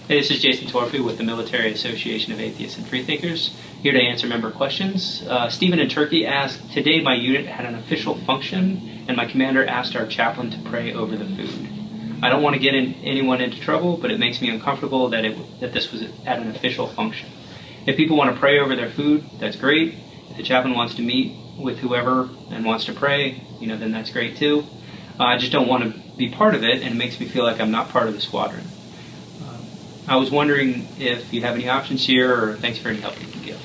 Hey, this is Jason Torpy with the Military Association of Atheists and Freethinkers, here to answer member questions. Stephen in Turkey asked, today my unit had an official function and my commander asked our chaplain to pray over the food. I don't want to get anyone into trouble, but it makes me uncomfortable that this was at an official function. If people want to pray over their food, that's great. If the chaplain wants to meet with whoever and wants to pray, then that's great too. I just don't want to be part of it, and it makes me feel like I'm not part of the squadron. I was wondering if you have any options here, or thanks for any help you can give.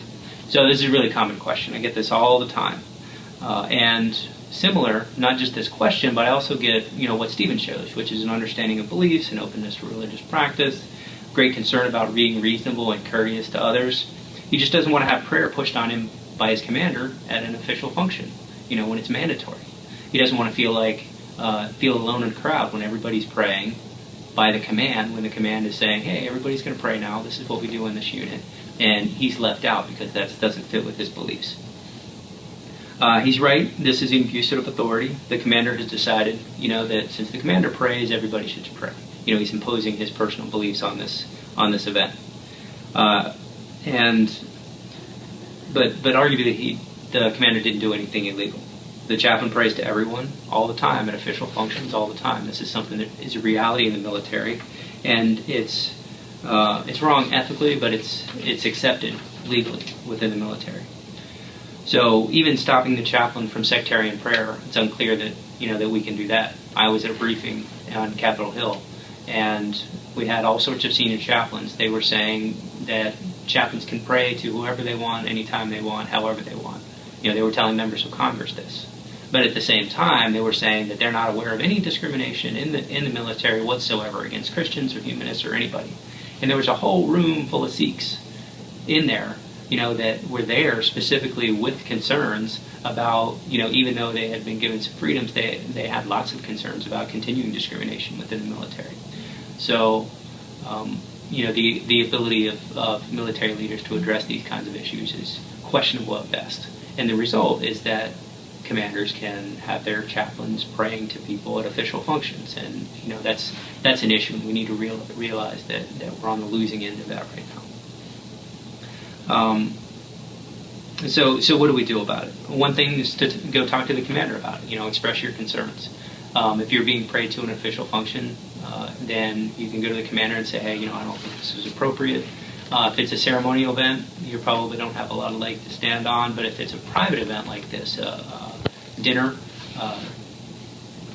So this is a really common question. I get this all the time. And similar, not just this question, but I also get, what Stephen shows, which is an understanding of beliefs and openness to religious practice, great concern about being reasonable and courteous to others. He just doesn't want to have prayer pushed on him by his commander at an official function, when it's mandatory. He doesn't want to feel alone in a crowd when everybody's praying by the command, when the command is saying, hey, everybody's going to pray now, this is what we do in this unit, and he's left out because that doesn't fit with his beliefs. He's right, this is an abuse of authority. The commander has decided, that since the commander prays, everybody should pray. He's imposing his personal beliefs on this event. But arguably the commander didn't do anything illegal. The chaplain prays to everyone all the time at official functions all the time. This is something that is a reality in the military, and it's wrong ethically, but it's accepted legally within the military. So even stopping the chaplain from sectarian prayer, it's unclear that that we can do that. I was at a briefing on Capitol Hill, and we had all sorts of senior chaplains. They were saying that chaplains can pray to whoever they want, anytime they want, however they want. They were telling members of Congress this. But at the same time, they were saying that they're not aware of any discrimination in the military whatsoever against Christians or humanists or anybody. And there was a whole room full of Sikhs in there, that were there specifically with concerns about, even though they had been given some freedoms, they had lots of concerns about continuing discrimination within the military. So, the ability of military leaders to address these kinds of issues is questionable at best. And the result is that commanders can have their chaplains praying to people at official functions, and that's an issue. We need to realize that we're on the losing end of that right now. So what do we do about it? One thing is to go talk to the commander about it. Express your concerns. If you're being prayed to an official function, then you can go to the commander and say, hey, I don't think this is appropriate. If it's a ceremonial event, you probably don't have a lot of leg to stand on, but if it's a private event like this, dinner,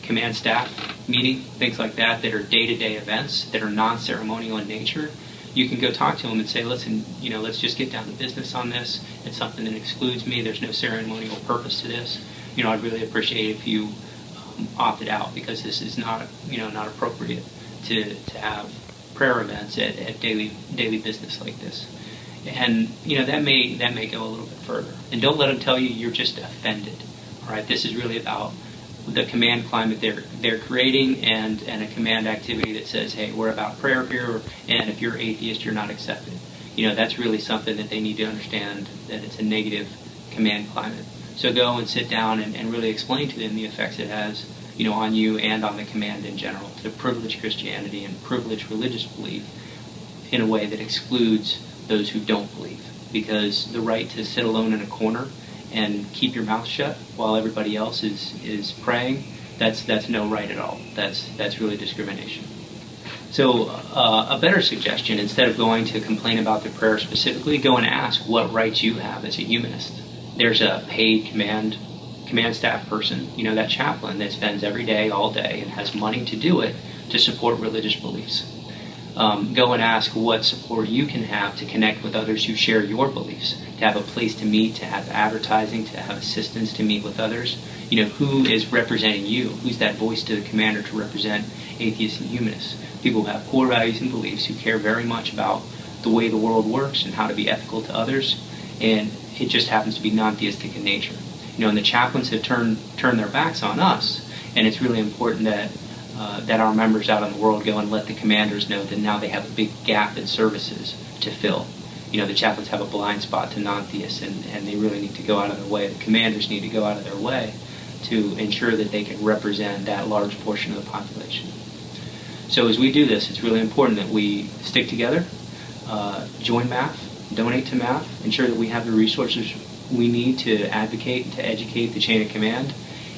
command staff meeting, things like that are day-to-day events that are non-ceremonial in nature, you can go talk to them and say, listen, let's just get down to business on this. It's something that excludes me. There's no ceremonial purpose to this. I'd really appreciate if you opted out, because this is not appropriate to have prayer events at daily business like this. And that may go a little bit further. And don't let them tell you you're just offended. All right, this is really about the command climate they're creating, and a command activity that says, hey, we're about prayer here, and if you're atheist, you're not accepted. That's really something that they need to understand, that it's a negative command climate. So go and sit down and really explain to them the effects it has, on you and on the command in general, to privilege Christianity and privilege religious belief in a way that excludes those who don't believe. Because the right to sit alone in a corner and keep your mouth shut while everybody else is praying, that's no right at all. That's really discrimination. So a better suggestion, instead of going to complain about the prayer specifically, go and ask what rights you have as a humanist. There's a paid command staff person, that chaplain that spends every day, all day, and has money to do it to support religious beliefs. Go and ask what support you can have to connect with others who share your beliefs, to have a place to meet, to have advertising, to have assistance to meet with others. Who is representing you? Who's that voice to the commander to represent atheists and humanists? People who have core values and beliefs, who care very much about the way the world works and how to be ethical to others, and it just happens to be non-theistic in nature. And the chaplains have turned their backs on us, and it's really important that our members out in the world go and let the commanders know that now they have a big gap in services to fill. The chaplains have a blind spot to non-theists, and they really need to go out of their way. The commanders need to go out of their way to ensure that they can represent that large portion of the population. So as we do this, it's really important that we stick together, join MAF, donate to MAF, ensure that we have the resources we need to advocate, to educate the chain of command,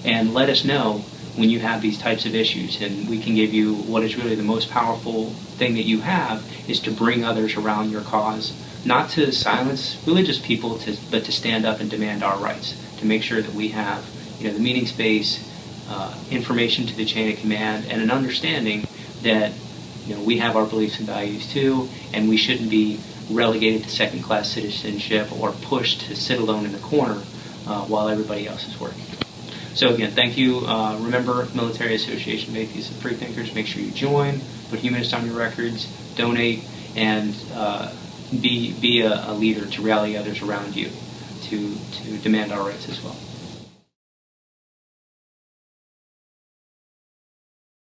and let us know when you have these types of issues, and we can give you what is really the most powerful thing that you have, is to bring others around your cause, not to silence religious people, but to stand up and demand our rights, to make sure that we have the meeting space, information to the chain of command, and an understanding that we have our beliefs and values too, and we shouldn't be relegated to second-class citizenship or pushed to sit alone in the corner while everybody else is working. So again, thank you. Remember, Military Association of Atheists and Freethinkers. Make sure you join, put Humanist on your records, donate, and be a leader to rally others around you to demand our rights as well.